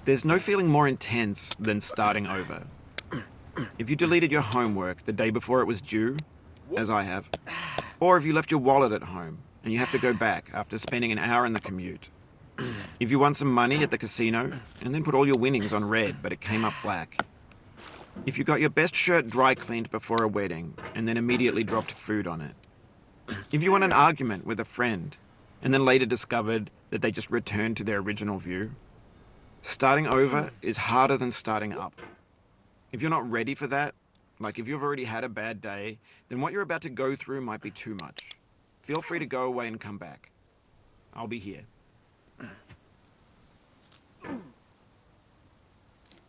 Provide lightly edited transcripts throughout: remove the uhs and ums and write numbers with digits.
There's no feeling more intense than starting over. If you deleted your homework the day before it was due, as I have, or if you left your wallet at home and you have to go back after spending an hour in the commute. If you won some money at the casino and then put all your winnings on red but it came up black. If you got your best shirt dry cleaned before a wedding and then immediately dropped food on it. If you won an argument with a friend and then later discovered that they just returned to their original view. Starting over is harder than starting up. If you're not ready for that, like if you've already had a bad day, then what you're about to go through might be too much. Feel free to go away and come back. I'll be here.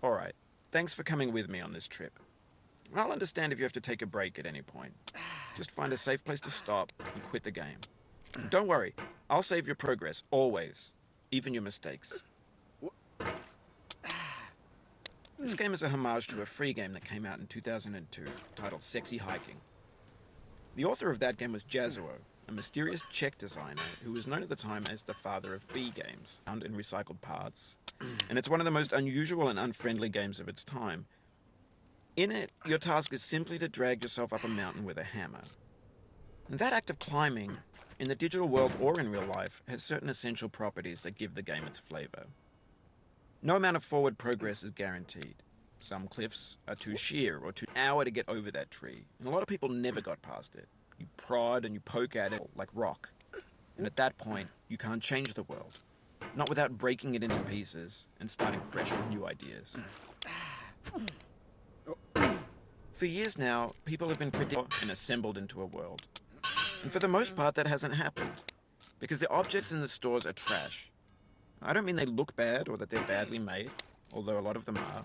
Alright, thanks for coming with me on this trip. I'll understand if you have to take a break at any point. Just find a safe place to stop and quit the game. Don't worry, I'll save your progress, always. Even your mistakes. This game is a homage to a free game that came out in 2002, titled Sexy Hiking. The author of that game was Jazuo, a mysterious Czech designer who was known at the time as the father of B games, found in recycled parts. And it's one of the most unusual and unfriendly games of its time. In it, your task is simply to drag yourself up a mountain with a hammer. And that act of climbing, in the digital world or in real life, has certain essential properties that give the game its flavor. No amount of forward progress is guaranteed. Some cliffs are too sheer or too hour to get over that tree, and a lot of people never got past it. You prod and you poke at it like rock, and at that point, you can't change the world. Not without breaking it into pieces and starting fresh with new ideas. For years now, people have been predicted and assembled into a world. And for the most part, that hasn't happened, because the objects in the stores are trash. I don't mean they look bad or that they're badly made, although a lot of them are.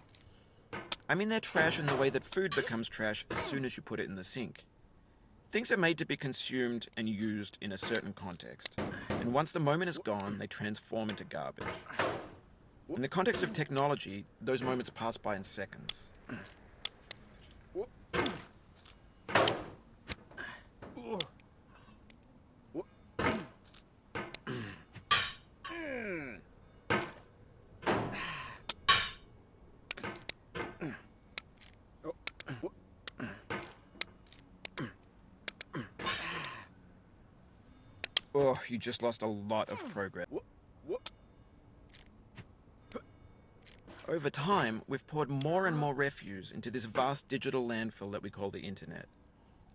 I mean they're trash in the way that food becomes trash as soon as you put it in the sink. Things are made to be consumed and used in a certain context, and once the moment is gone, they transform into garbage. In the context of technology, those moments pass by in seconds. Oh, you just lost a lot of progress. Over time, we've poured more and more refuse into this vast digital landfill that we call the internet.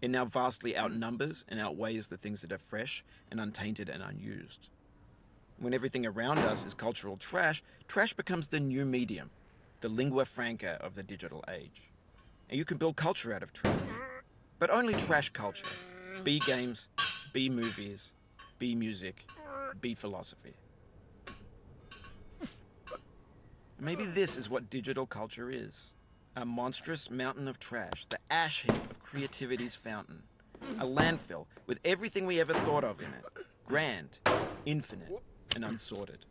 It now vastly outnumbers and outweighs the things that are fresh and untainted and unused. When everything around us is cultural trash, trash becomes the new medium, the lingua franca of the digital age. And you can build culture out of trash. But only trash culture. B games, B movies, B music, B philosophy. Maybe this is what digital culture is. A monstrous mountain of trash, the ash heap of creativity's fountain. A landfill with everything we ever thought of in it. Grand, infinite, and unsorted.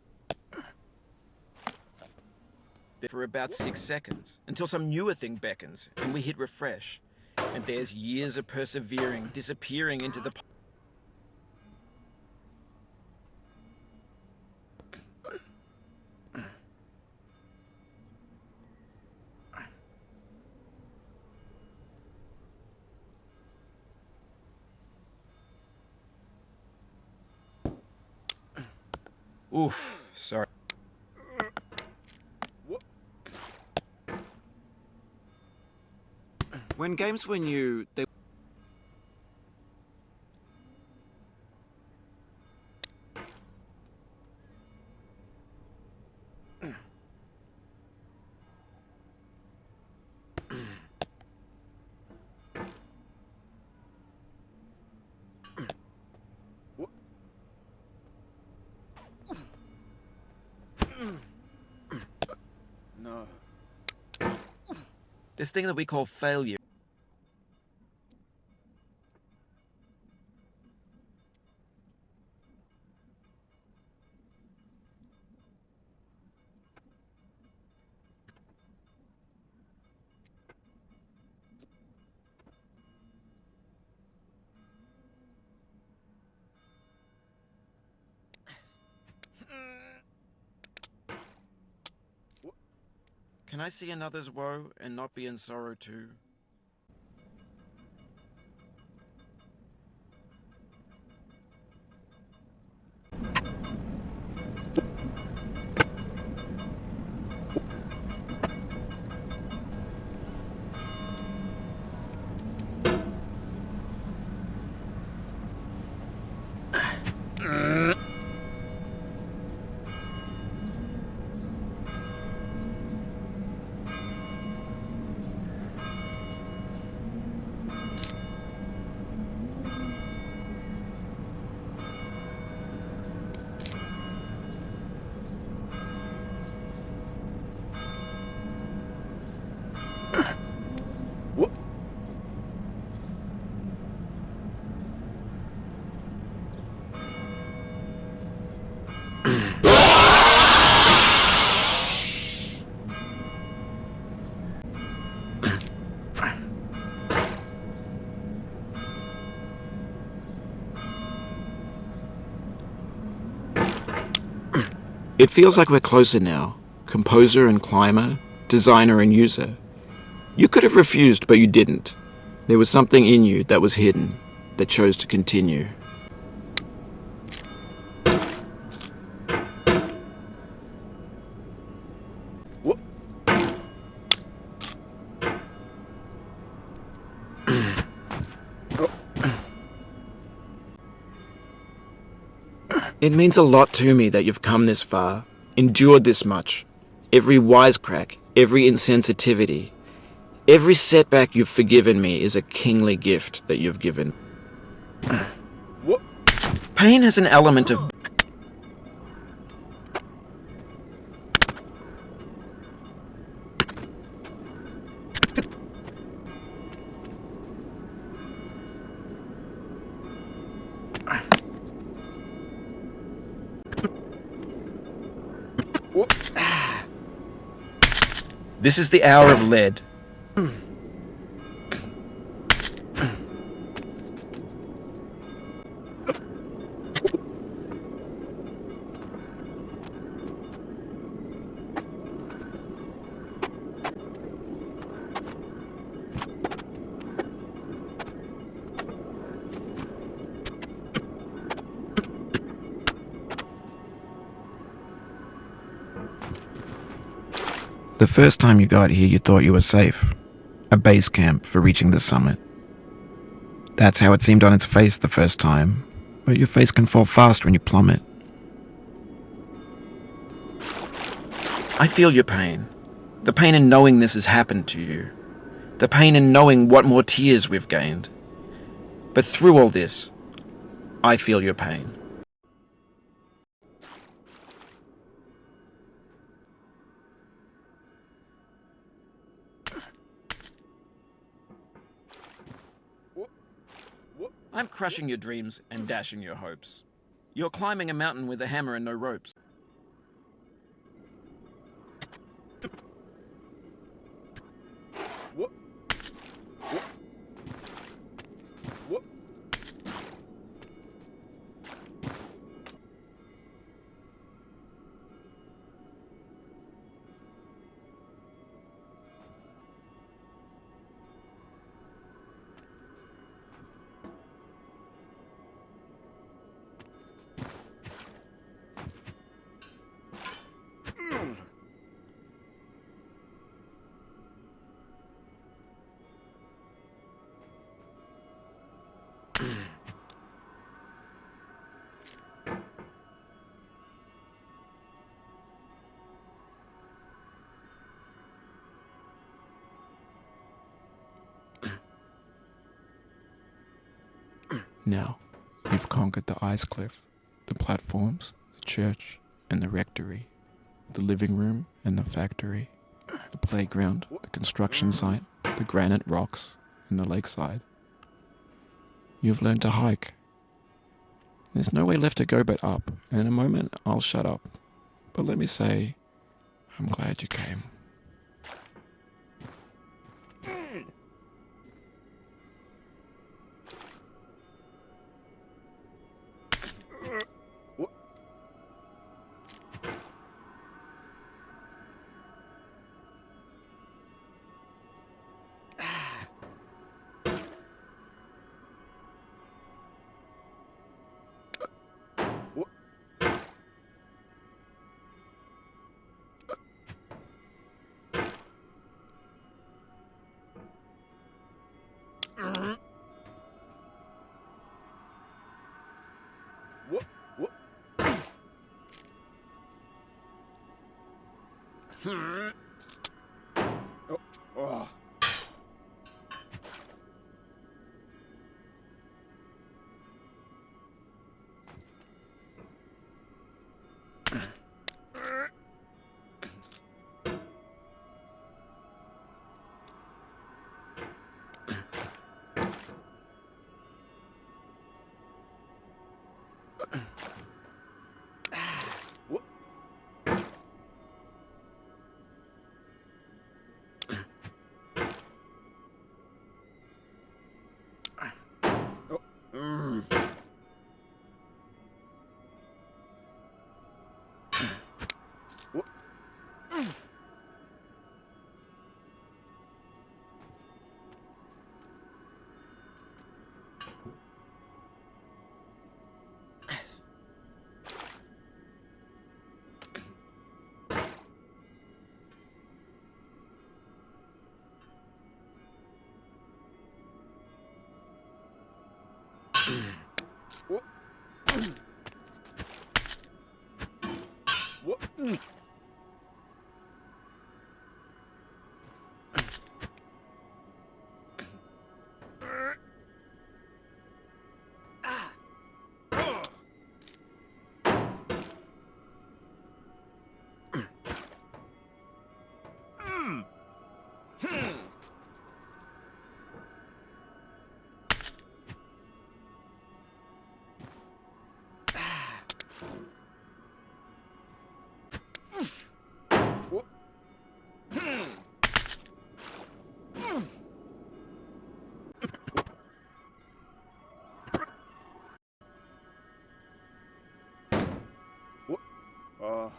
For about 6 seconds, until some newer thing beckons, and we hit refresh. And there's years of persevering, disappearing into the... Oof, sorry. When games were new, they... No. This thing that we call failure. Can I see another's woe and not be in sorrow too? It feels like we're closer now. Composer and climber, designer and user. You could have refused, but you didn't. There was something in you that was hidden, that chose to continue. It means a lot to me that you've come this far, endured this much. Every wisecrack, every insensitivity, every setback you've forgiven me is a kingly gift that you've given. Pain has an element of... This is the hour of lead. The first time you got here, you thought you were safe. A base camp for reaching the summit. That's how it seemed on its face the first time, but your face can fall fast when you plummet. I feel your pain. The pain in knowing this has happened to you. The pain in knowing what more tears we've gained. But through all this, I feel your pain. I'm crushing your dreams and dashing your hopes. You're climbing a mountain with a hammer and no ropes. Now, you've conquered the ice cliff, the platforms, the church, and the rectory, the living room and the factory, the playground, the construction site, the granite rocks, and the lakeside. You've learned to hike. There's no way left to go but up, and in a moment I'll shut up. But let me say, I'm glad you came. Oh. Oh.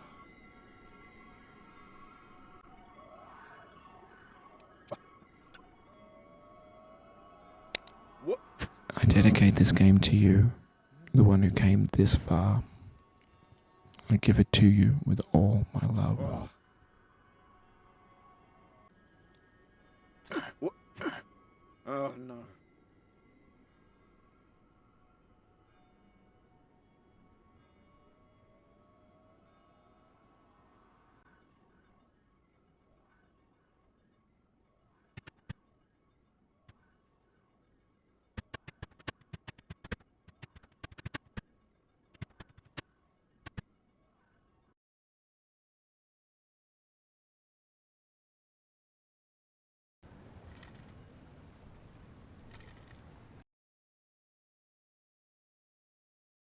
I dedicate this game to you, the one who came this far. I give it to you with all my love. Oh no.